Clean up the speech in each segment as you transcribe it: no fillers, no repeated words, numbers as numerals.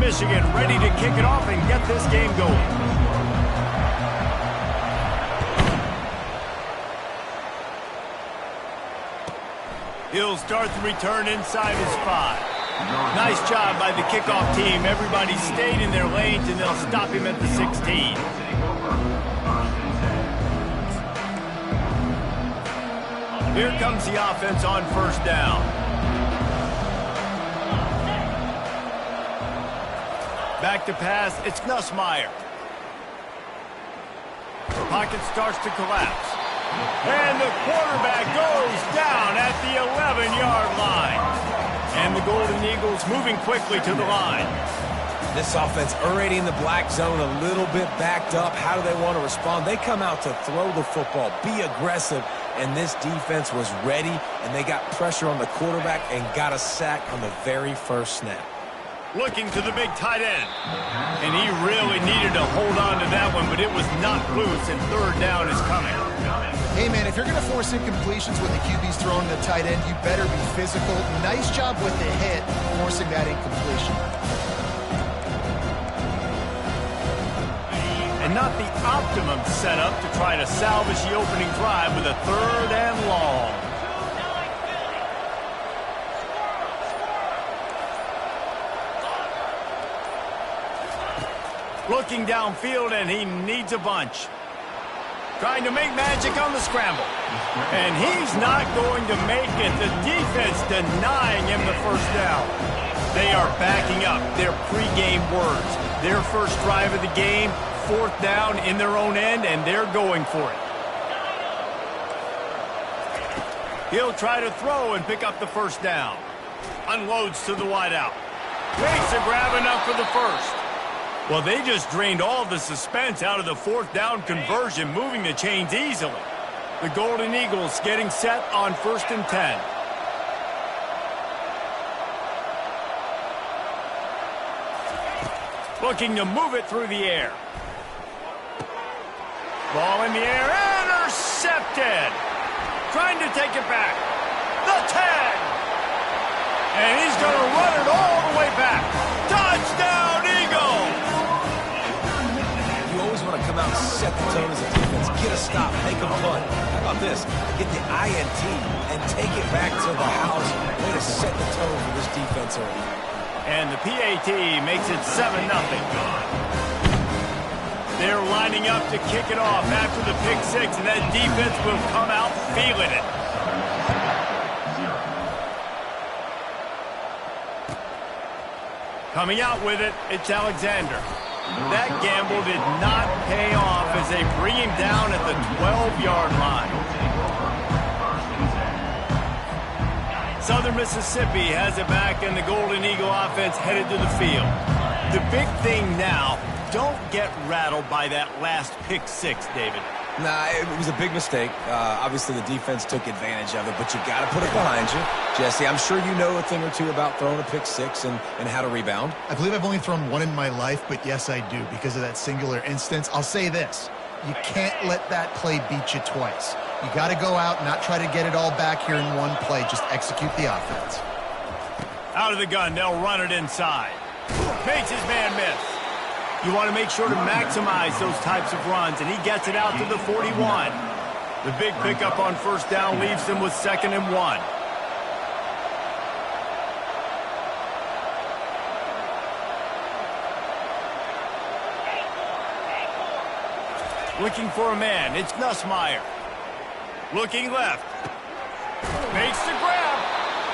Michigan, ready to kick it off and get this game going. He'll start the return inside his 5. Nice job by the kickoff team. Everybody stayed in their lanes, and they'll stop him at the 16. Here comes the offense on first down. Back to pass, it's Nussmeier. The pocket starts to collapse. And the quarterback goes down at the 11-yard line. And the Golden Eagles moving quickly to the line. This offense already in the black zone, a little bit backed up. How do they want to respond? They come out to throw the football, be aggressive, and this defense was ready, and they got pressure on the quarterback and got a sack on the very first snap. Looking to the big tight end. And he really needed to hold on to that one, but it was not loose, and third down is coming. Hey, man, if you're going to force incompletions when the QB's throwing the tight end, you better be physical. Nice job with the hit, forcing that incompletion. And not the optimum setup to try to salvage the opening drive with a third and long. Looking downfield, and he needs a bunch. Trying to make magic on the scramble. And he's not going to make it. The defense denying him the first down. They are backing up their pregame words. Their first drive of the game, fourth down in their own end, and they're going for it. He'll try to throw and pick up the first down. Unloads to the wideout. Makes a grab enough for the first. Well, they just drained all the suspense out of the fourth down conversion, moving the chains easily. The Golden Eagles getting set on 1st and 10. Looking to move it through the air. Ball in the air, intercepted. Trying to take it back. The 10. And he's going to run it all the way back. Touchdown, Eagles! You always want to come out and set the tone as a defense. Get a stop, make a punt. How about this? Get the INT and take it back to the house. Way to set the tone for this defense early. And the PAT makes it 7-0. They're lining up to kick it off after the pick six, and that defense will come out feeling it. Coming out with it, it's Alexander. That gamble did not pay off as they bring him down at the 12-yard line. Southern Mississippi has it back, and the Golden Eagle offense headed to the field. The big thing now, don't get rattled by that last pick six, David. Nah, it was a big mistake. Obviously, the defense took advantage of it, but you got to put it behind you. Jesse, I'm sure you know a thing or two about throwing a pick six and how to rebound. I believe I've only thrown one in my life, but yes, I do because of that singular instance. I'll say this. You can't let that play beat you twice. You got to go out and not try to get it all back here in one play. Just execute the offense. Out of the gun, they'll run it inside. Makes his man miss. You want to make sure to maximize those types of runs, and he gets it out to the 41. The big pickup on first down leaves them with 2nd and 1. Looking for a man, it's Nussmeier. Looking left. Makes the grab.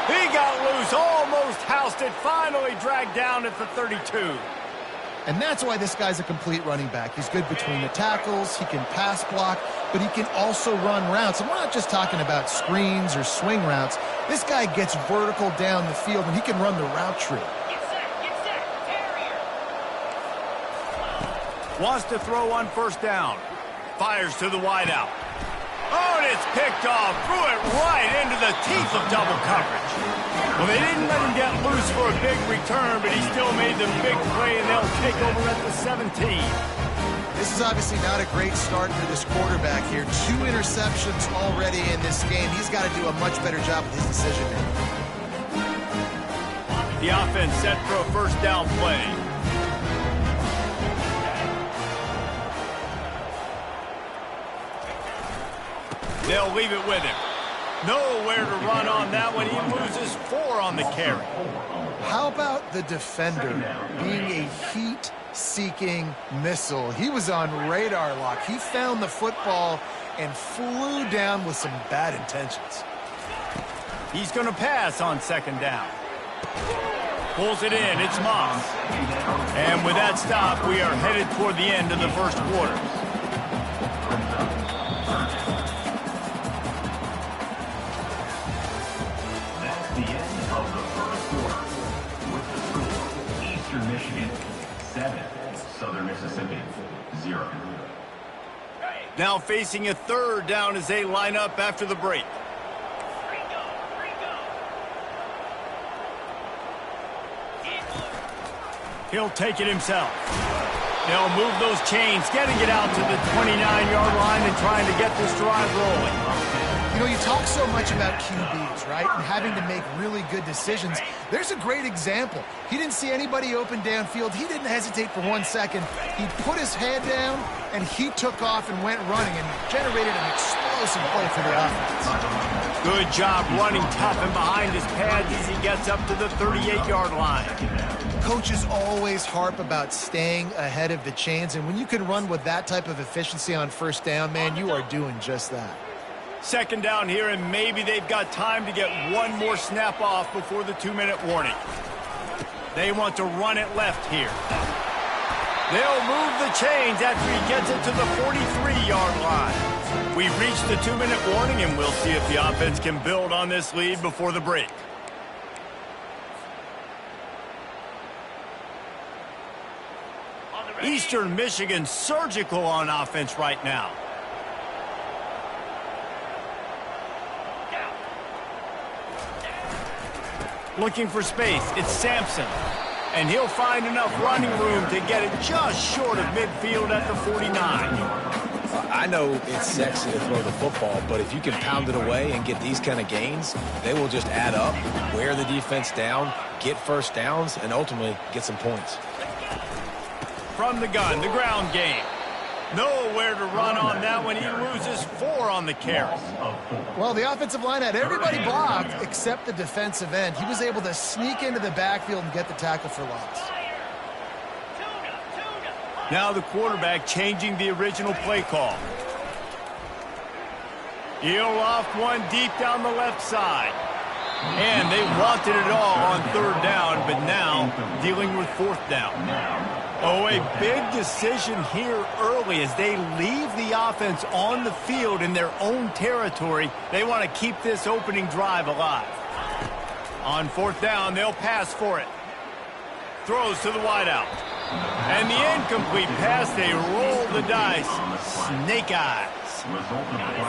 He got loose, almost housed it, finally dragged down at the 32. And that's why this guy's a complete running back. He's good between the tackles, he can pass block, but he can also run routes. And we're not just talking about screens or swing routes. This guy gets vertical down the field, and he can run the route tree. Wants to throw on first down. Fires to the wideout. Oh, and it's picked off. Threw it right into the teeth of double coverage. Well, they didn't let him get loose for a big return, but he still made the big play, and they'll take over at the 17. This is obviously not a great start for this quarterback here. 2 interceptions already in this game. He's got to do a much better job with his decision-making. The offense set for a first down play. They'll leave it with him. Nowhere to run on that one. He loses 4 on the carry. How about the defender being a heat-seeking missile? He was on radar lock. He found the football and flew down with some bad intentions. He's going to pass on 2nd down. Pulls it in. It's Moss. And with that stop, we are headed toward the end of the first quarter. That's the end of the first quarter. With the score, Eastern Michigan 7, Southern Mississippi 0. Now facing a 3rd down as they line up after the break. He'll take it himself. They'll move those chains, getting it out to the 29-yard line and trying to get this drive rolling. You know, you talk so much about QBs, right, and having to make really good decisions. There's a great example. He didn't see anybody open downfield. He didn't hesitate for 1 second. He put his head down, and he took off and went running and generated an explosive play for the offense. Good job running tough and behind his pads as he gets up to the 38-yard line. Coaches always harp about staying ahead of the chains, and when you can run with that type of efficiency on 1st down, man, you are doing just that. 2nd down here, and maybe they've got time to get one more snap off before the 2-minute warning. They want to run it left here. They'll move the chains after he gets it to the 43-yard line. We've reached the 2-minute warning, and we'll see if the offense can build on this lead before the break. Eastern Michigan surgical on offense right now. Looking for space. It's Sampson. And he'll find enough running room to get it just short of midfield at the 49. I know it's sexy to throw the football, but if you can pound it away and get these kind of gains, they will just add up, wear the defense down, get 1st downs, and ultimately get some points. From the gun, the ground game. Nowhere to run on that one. He loses 4 on the carry. Well, the offensive line had everybody blocked except the defensive end. He was able to sneak into the backfield and get the tackle for loss. Now the quarterback changing the original play call. He'll loft one deep down the left side. And they wanted it all on 3rd down, but now dealing with 4th down. Oh, a big decision here early as they leave the offense on the field in their own territory. They want to keep this opening drive alive. On 4th down, they'll pass for it. Throws to the wideout. And the incomplete pass, they roll the dice. Snake eyes.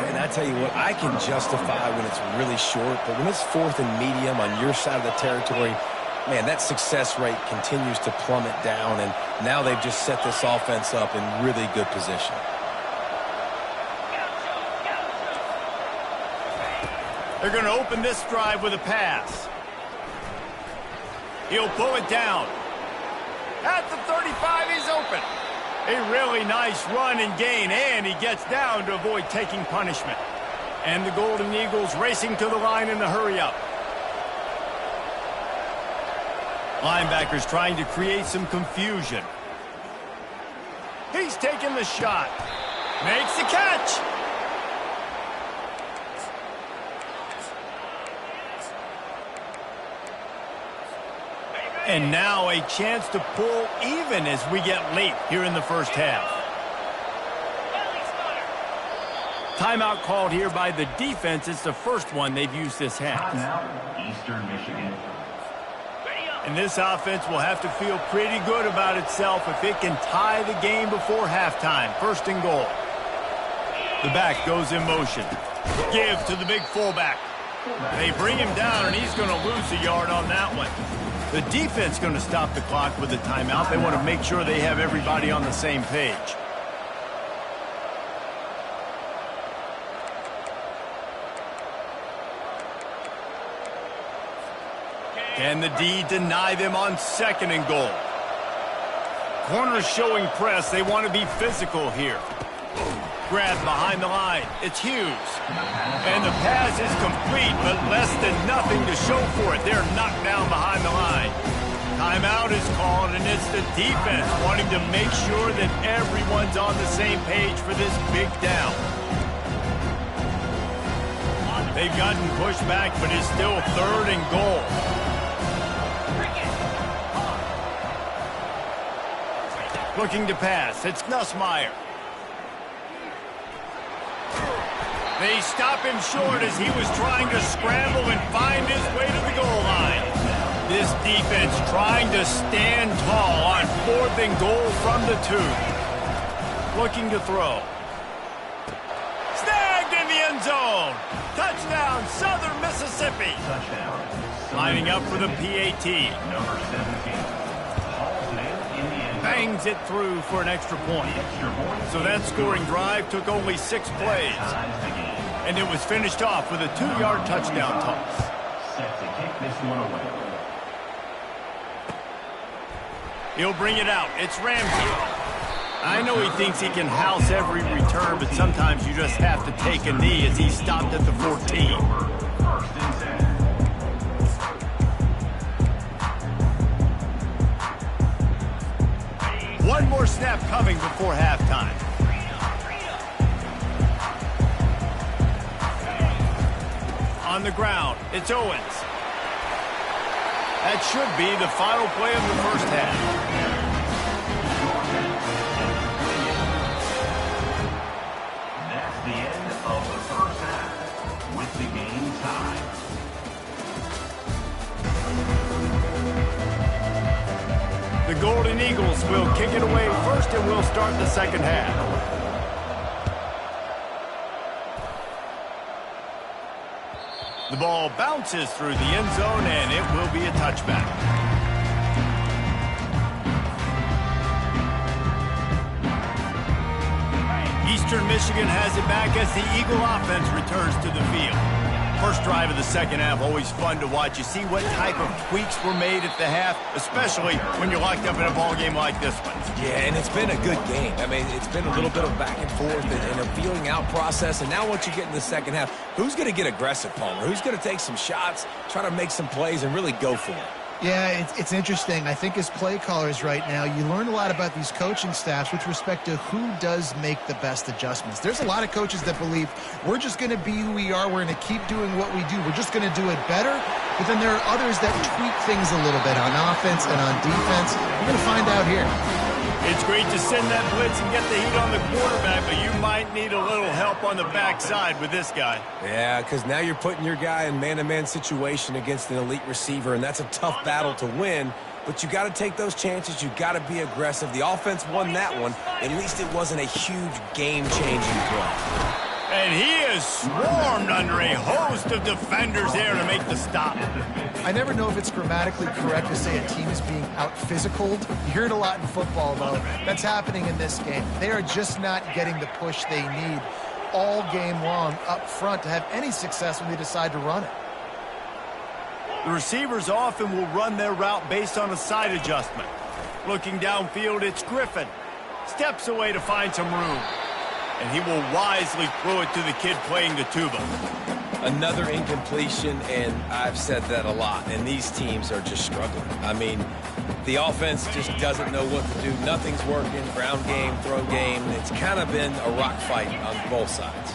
And I tell you what, I can justify when it's really short, but when it's 4th and medium on your side of the territory, man, that success rate continues to plummet down, and now they've just set this offense up in really good position. They're going to open this drive with a pass. He'll pull it down. At the 35, he's open. A really nice run and gain, and he gets down to avoid taking punishment. And the Golden Eagles racing to the line in the hurry-up. Linebackers trying to create some confusion. He's taking the shot. Makes the catch. And now a chance to pull even as we get late here in the 1st half. Timeout called here by the defense. It's the first one they've used this half. Eastern Michigan. And this offense will have to feel pretty good about itself if it can tie the game before halftime. 1st and goal. The back goes in motion. Give to the big fullback. They bring him down, and he's going to lose a yard on that one. The defense going to stop the clock with a timeout. They want to make sure they have everybody on the same page. Can the D deny them on 2nd and goal? Corners showing press. They want to be physical here. grab behind the line. It's Hughes. And the pass is complete, but less than nothing to show for it. They're knocked down behind the line. Timeout is called, and it's the defense wanting to make sure that everyone's on the same page for this big down. They've gotten pushed back, but it's still 3rd and goal. Looking to pass. It's Nussmeier. They stop him short as he was trying to scramble and find his way to the goal line. This defense trying to stand tall on 4th and goal from the 2. Looking to throw. Snagged in the end zone. Touchdown, Southern Mississippi. Touchdown. Lining up for the PAT. Number 17. Bangs it through for an extra point. So that scoring drive took only 6 plays. And it was finished off with a 2-yard touchdown toss. Set to kick this one away. He'll bring it out. It's Ramsey. I know he thinks he can house every return, but sometimes you just have to take a knee as he stopped at the 14. First and 10. One more snap coming before halftime. On the ground, it's Owens. That should be the final play of the first half. That's the end of the first half with the game tied. The Golden Eagles will kick it away first, and we'll start the second half. The ball bounces through the end zone, and it will be a touchback. Eastern Michigan has it back as the Eagle offense returns to the field. First drive of the second half, always fun to watch. You see what type of tweaks were made at the half, especially when you're locked up in a ball game like this one. Yeah, and it's been a good game. I mean, it's been a little bit of back and forth and a feeling out process. And now once you get in the second half, who's going to get aggressive, Palmer? Who's going to take some shots, try to make some plays, and really go for it? Yeah, it's interesting. I think as play callers right now, you learn a lot about these coaching staffs with respect to who does make the best adjustments. There's a lot of coaches that believe we're just going to be who we are. We're going to keep doing what we do. We're just going to do it better. But then there are others that tweak things a little bit on offense and on defense. We're going to find out here. It's great to send that blitz and get the heat on the quarterback, but you might need a little help on the backside with this guy. Yeah, because now you're putting your guy in man-to-man situation against an elite receiver, and that's a tough battle to win. But you got to take those chances. You got to be aggressive. The offense won that one. At least it wasn't a huge game-changing play. And he is swarmed under a host of defenders there to make the stop. I never know if it's grammatically correct to say a team is being out-physicaled. You hear it a lot in football, though. That's happening in this game. They are just not getting the push they need all game long up front to have any success when they decide to run it. The receivers often will run their route based on a side adjustment. Looking downfield, it's Griffin. Steps away to find some room. And he will wisely throw it to the kid playing the tuba. Another incompletion, and I've said that a lot, and these teams are just struggling. I mean, the offense just doesn't know what to do. Nothing's working. Ground game, throw game. It's kind of been a rock fight on both sides.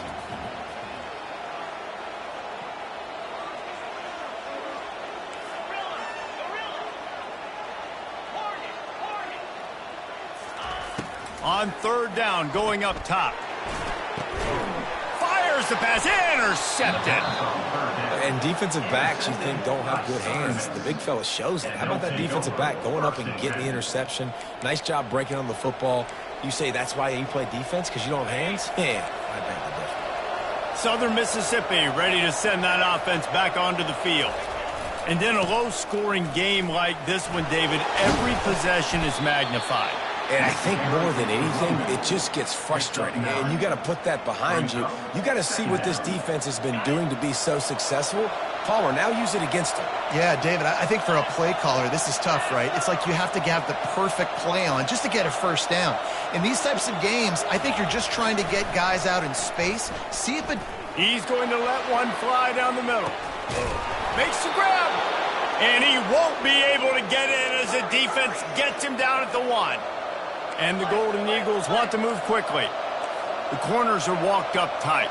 On third down, going up top. Fires the pass, intercepted. And defensive backs, you think, don't have good hands. The big fella shows it. How about that defensive back going up and getting the interception? Nice job breaking on the football. You say that's why you play defense, because you don't have hands? Yeah, I beg the difference. Southern Mississippi ready to send that offense back onto the field. And in a low-scoring game like this one, David, every possession is magnified. And I think more than anything, it just gets frustrating. And you got to put that behind you. You got to see what this defense has been doing to be so successful. Palmer, now use it against him. Yeah, David, I think for a play caller, this is tough, right? It's like you have to have the perfect play on just to get a first down. In these types of games, I think you're just trying to get guys out in space. See if it... He's going to let one fly down the middle. Makes the grab. And he won't be able to get in as the defense gets him down at the 1. And the Golden Eagles want to move quickly. The corners are walked up tight.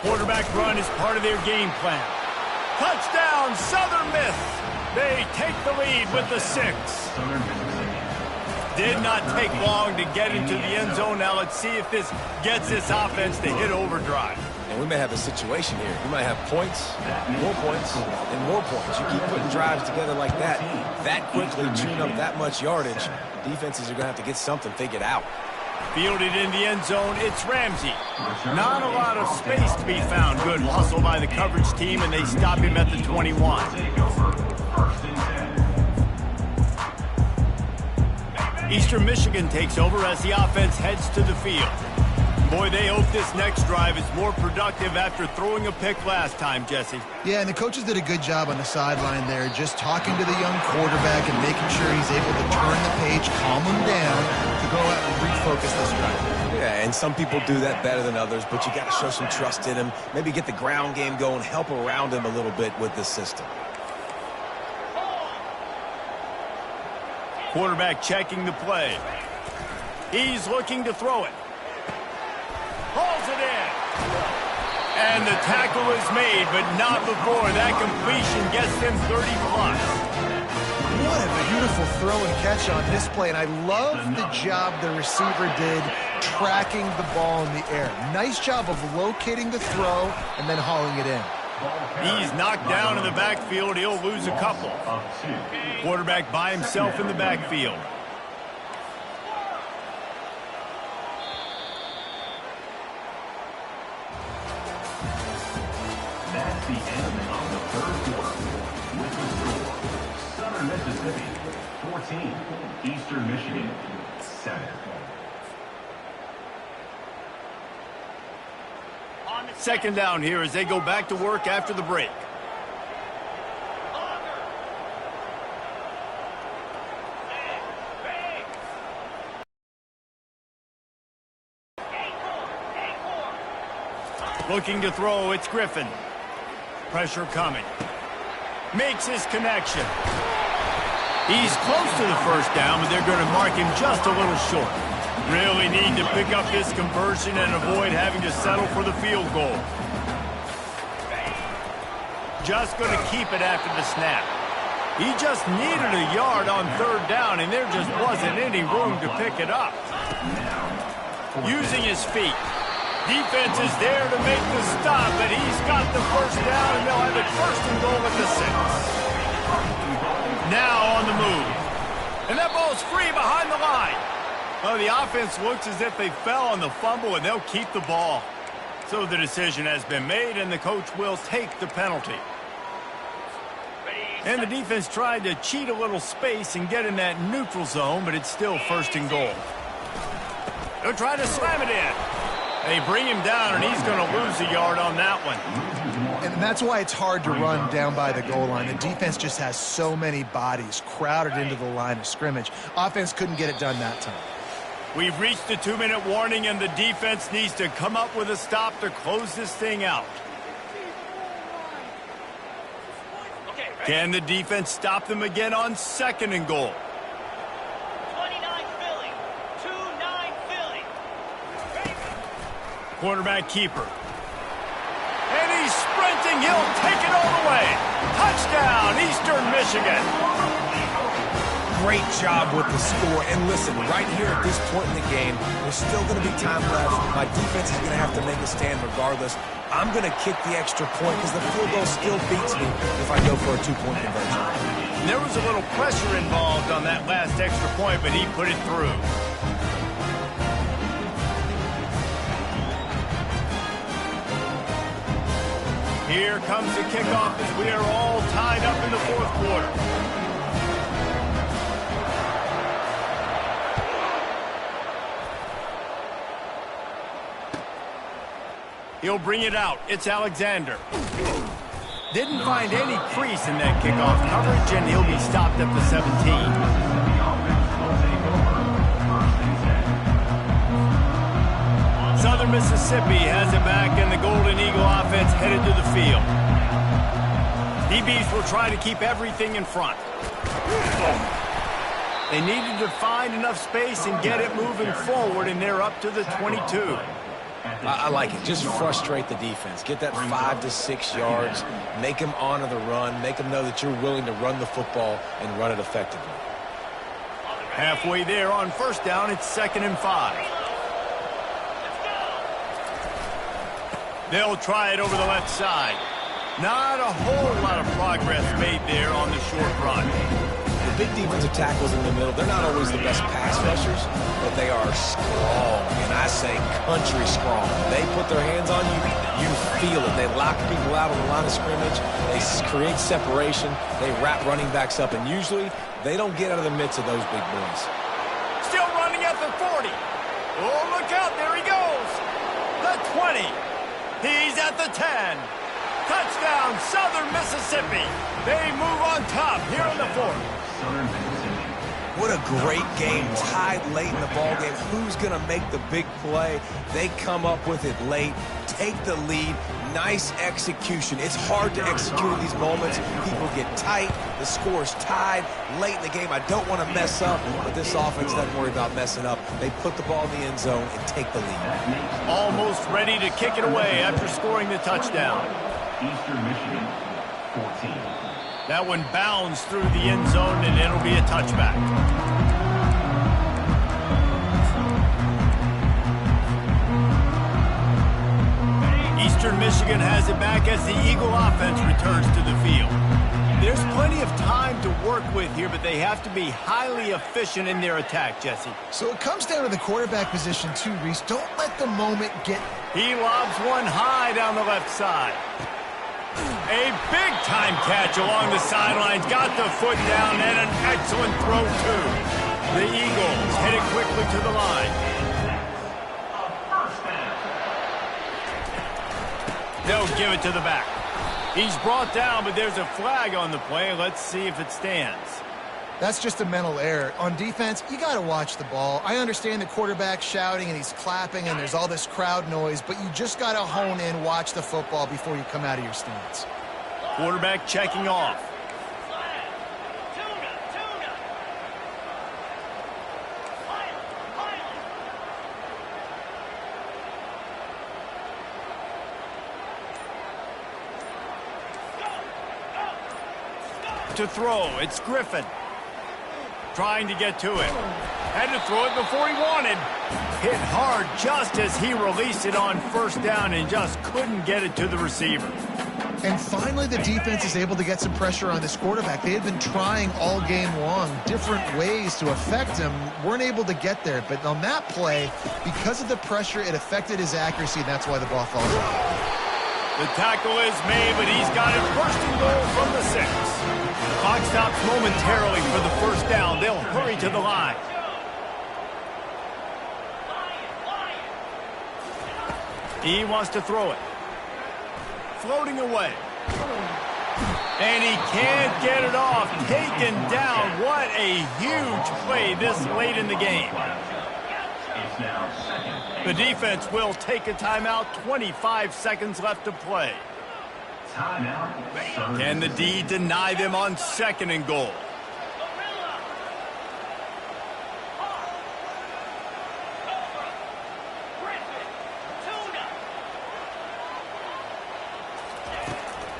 Quarterback run is part of their game plan. Touchdown, Southern Miss. They take the lead with the 6. Did not take long to get into the end zone. Now let's see if this gets this offense to hit overdrive. And we may have a situation here. We might have points, and more points. You keep putting drives together like that quickly, chewing up that much yardage, defenses are going to have to get something figured out. Fielded in the end zone, it's Ramsey. Not a lot of space to be found. Good hustle by the coverage team, and they stop him at the 21. Eastern Michigan takes over as the offense heads to the field. Boy, they hope this next drive is more productive after throwing a pick last time, Jesse. Yeah, and the coaches did a good job on the sideline there, just talking to the young quarterback and making sure he's able to turn the page, calm him down, to go out and refocus this drive. Yeah, and some people do that better than others, but you got to show some trust in him, maybe get the ground game going, help around him a little bit with the system. Quarterback checking the play. He's looking to throw it. Hauls it in. And the tackle is made, but not before that completion gets them 30+. What a beautiful throw and catch on this play, and I love the job the receiver did tracking the ball in the air. Nice job of locating the throw and then hauling it in. He's knocked down in the backfield. He'll lose a couple. Quarterback by himself in the backfield. That's the end of the third quarter. With the score, Southern Mississippi 14, Eastern Michigan 7. Second down here as they go back to work after the break. Looking to throw, it's Griffin. Pressure coming. Makes his connection. He's close to the first down, but they're going to mark him just a little short. Really need to pick up this conversion and avoid having to settle for the field goal. Just going to keep it after the snap. He just needed a yard on third down, and there just wasn't any room to pick it up. Using his feet. Defense is there to make the stop, but he's got the first down, and they'll have it first and goal at the 6. Now on the move. And that ball's free behind the line. Well, the offense looks as if they fell on the fumble, and they'll keep the ball. So the decision has been made, and the coach will take the penalty. And the defense tried to cheat a little space and get in that neutral zone, but it's still first and goal. They'll try to slam it in. They bring him down, and he's going to lose a yard on that one. And that's why it's hard to run down by the goal line. The defense just has so many bodies crowded into the line of scrimmage. Offense couldn't get it done that time. We've reached the 2-minute warning, and the defense needs to come up with a stop to close this thing out. Can the defense stop them again on second and goal? 29 Philly. 2-9 Philly. Quarterback keeper. And he's sprinting. He'll take it all the way. Touchdown, Eastern Michigan. Great job with the score. And listen, right here at this point in the game, there's still going to be time left. My defense is going to have to make a stand regardless. I'm going to kick the extra point because the field goal still beats me if I go for a 2-point conversion. There was a little pressure involved on that last extra point, but he put it through. Here comes the kickoff as we are all tied up in the fourth quarter. He'll bring it out. It's Alexander. Didn't find any crease in that kickoff coverage, and he'll be stopped at the 17. Southern Mississippi has it back, and the Golden Eagle offense headed to the field. DBs will try to keep everything in front. They needed to find enough space and get it moving forward, and they're up to the 22. I like it. Just frustrate the defense. Get that 5 to 6 yards. Make them honor the run. Make them know that you're willing to run the football and run it effectively. Halfway there on first down, it's 2nd and 5. They'll try it over the left side. Not a whole lot of progress made there on the short run. The big defensive tackles in the middle, they're not always the best pass rushers, but they are strong, and I say country strong. They put their hands on you, you feel it. They lock people out on the line of scrimmage. They create separation. They wrap running backs up, and usually they don't get out of the midst of those big boys. Still running at the 40. Oh, look out. There he goes. The 20. He's at the 10. Touchdown, Southern Mississippi. They move on top here in the 4th. What a great game, tied late in the ball game. Who's going to make the big play? They come up with it late, take the lead. Nice execution. It's hard to execute in these moments. People get tight. The score's tied late in the game. I don't want to mess up, but this offense doesn't worry about messing up. They put the ball in the end zone and take the lead. Almost ready to kick it away after scoring the touchdown. Eastern Michigan, 14. That one bounds through the end zone, and it'll be a touchback. Eastern Michigan has it back as the Eagle offense returns to the field. There's plenty of time to work with here, but they have to be highly efficient in their attack, Jesse. So it comes down to the quarterback position too, Reese. Don't let the moment get... He lobs one high down the left side. A big-time catch along the sidelines. Got the foot down, and an excellent throw, too. The Eagles headed quickly to the line. They'll give it to the back. He's brought down, but there's a flag on the play. Let's see if it stands. That's just a mental error. On defense, you got to watch the ball. I understand the quarterback shouting and he's clapping and there's all this crowd noise, but you just got to hone in, watch the football before you come out of your stance. Quarterback checking off. To throw, it's Griffin. Trying to get to it. Had to throw it before he wanted. Hit hard just as he released it on first down and just couldn't get it to the receiver. And finally, the defense is able to get some pressure on this quarterback. They had been trying all game long different ways to affect him. Weren't able to get there. But on that play, because of the pressure, it affected his accuracy, and that's why the ball falls out. The tackle is made, but he's got it first and goal from the 6. The clock stops momentarily for the first down. They'll hurry to the line. He wants to throw it. Floating away. And he can't get it off. Taken down. What a huge play this late in the game. The defense will take a timeout. 25 seconds left to play. Can the D deny them on 2nd and goal?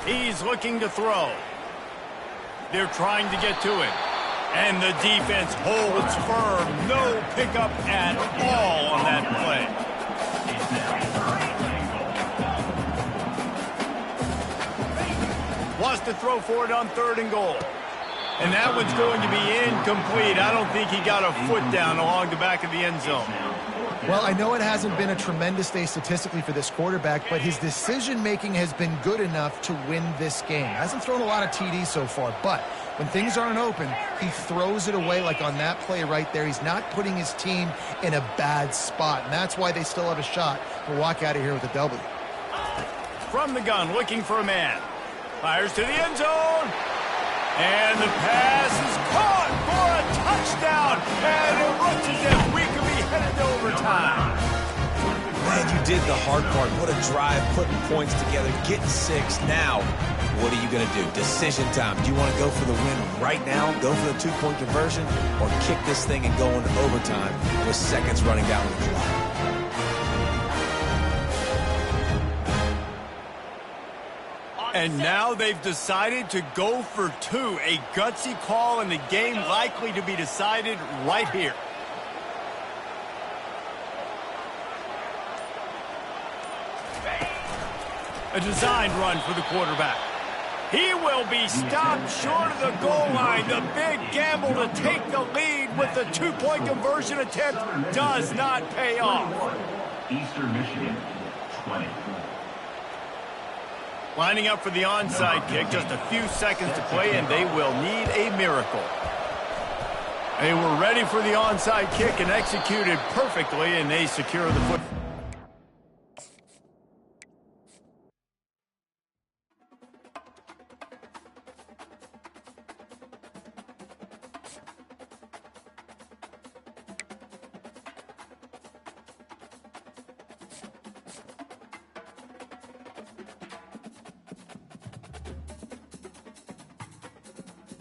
He's looking to throw. They're trying to get to it. And the defense holds firm. No pickup at all on that play. Wants to throw for it on 3rd and goal. And that one's going to be incomplete. I don't think he got a foot down along the back of the end zone. Well, I know it hasn't been a tremendous day statistically for this quarterback, but his decision-making has been good enough to win this game. Hasn't thrown a lot of TDs so far, but when things aren't open, he throws it away like on that play right there. He's not putting his team in a bad spot, and that's why they still have a shot to walk out of here with a W. from the gun, looking for a man. Fires to the end zone. And the pass is caught for a touchdown. And it looks as if we could be headed to overtime. Man, you did the hard part. What a drive, putting points together, getting 6. Now, what are you going to do? Decision time. Do you want to go for the win right now, go for the 2-point conversion, or kick this thing and go into overtime with seconds running down the clock? And now they've decided to go for 2. A gutsy call, and the game likely to be decided right here. A designed run for the quarterback. He will be stopped short of the goal line. The big gamble to take the lead with the 2-point conversion attempt does not pay off. Eastern Michigan, 20. Lining up for the onside kick, just a few seconds to play, and they will need a miracle. They were ready for the onside kick and executed perfectly, and they secure the foot.